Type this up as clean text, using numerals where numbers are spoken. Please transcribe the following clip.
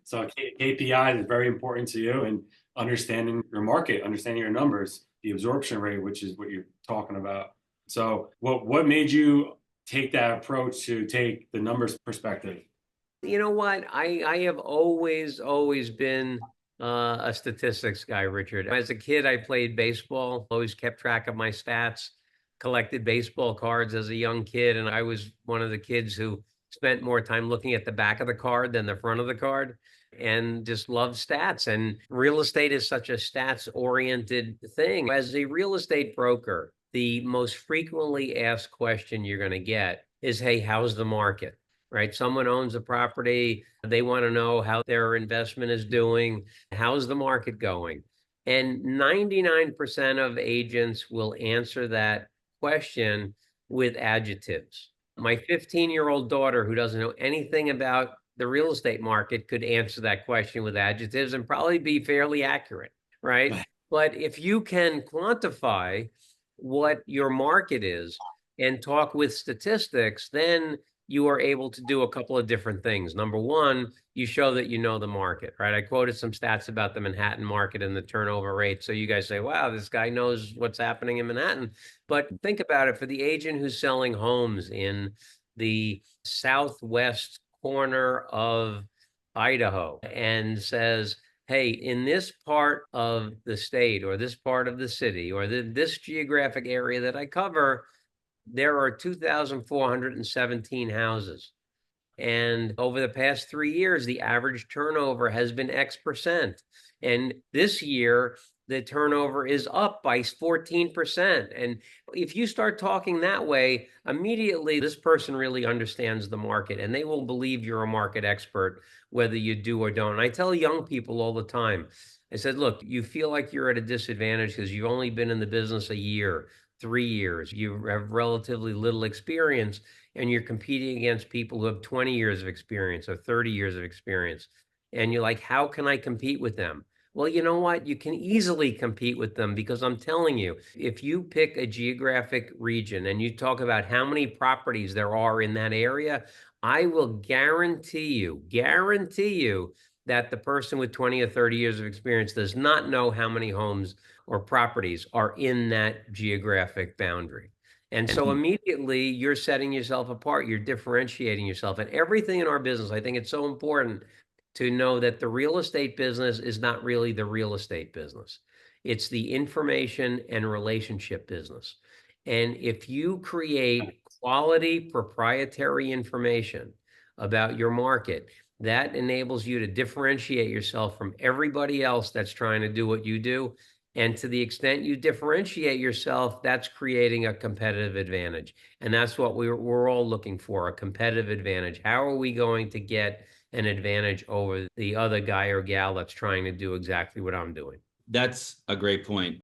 So KPI is very important to you, and understanding your market, understanding your numbers, the absorption rate, which is what you're talking about. So what made you take that approach to take the numbers perspective? You know what? I have always been a statistics guy, Richard. As a kid, I played baseball, always kept track of my stats, collected baseball cards as a young kid, and I was one of the kids who spent more time looking at the back of the card than the front of the card and just loved stats. And real estate is such a stats oriented thing. As a real estate broker, the most frequently asked question you're going to get is, hey, how's the market? Right? Someone owns a property. They want to know how their investment is doing. How's the market going? And 99% of agents will answer that question with adjectives. My 15-year-old daughter, who doesn't know anything about the real estate market, could answer that question with adjectives and probably be fairly accurate, right? But if you can quantify what your market is and talk with statistics, then you are able to do a couple of different things. Number one, you show that you know the market, right? I quoted some stats about the Manhattan market and the turnover rate. So you guys say, wow, this guy knows what's happening in Manhattan. But think about it, for the agent who's selling homes in the southwest corner of Idaho and says, hey, in this part of the state or this part of the city or this geographic area that I cover, there are 2,417 houses. And over the past 3 years, the average turnover has been X%. And this year, the turnover is up by 14%. And if you start talking that way, immediately this person really understands the market and they will believe you're a market expert, whether you do or don't. And I tell young people all the time, I said, look, you feel like you're at a disadvantage because you've only been in the business a year, 3 years, you have relatively little experience, and you're competing against people who have 20 years of experience or 30 years of experience. And you're like, how can I compete with them? Well, you know what? You can easily compete with them because I'm telling you, if you pick a geographic region and you talk about how many properties there are in that area, I will guarantee you that the person with 20 or 30 years of experience does not know how many homes or properties are in that geographic boundary. And so immediately you're setting yourself apart, you're differentiating yourself. And everything in our business, I think it's so important to know that the real estate business is not really the real estate business. It's the information and relationship business. And if you create quality proprietary information about your market, that enables you to differentiate yourself from everybody else that's trying to do what you do. And to the extent you differentiate yourself, that's creating a competitive advantage. And that's what we're all looking for, a competitive advantage. How are we going to get an advantage over the other guy or gal that's trying to do exactly what I'm doing? That's a great point.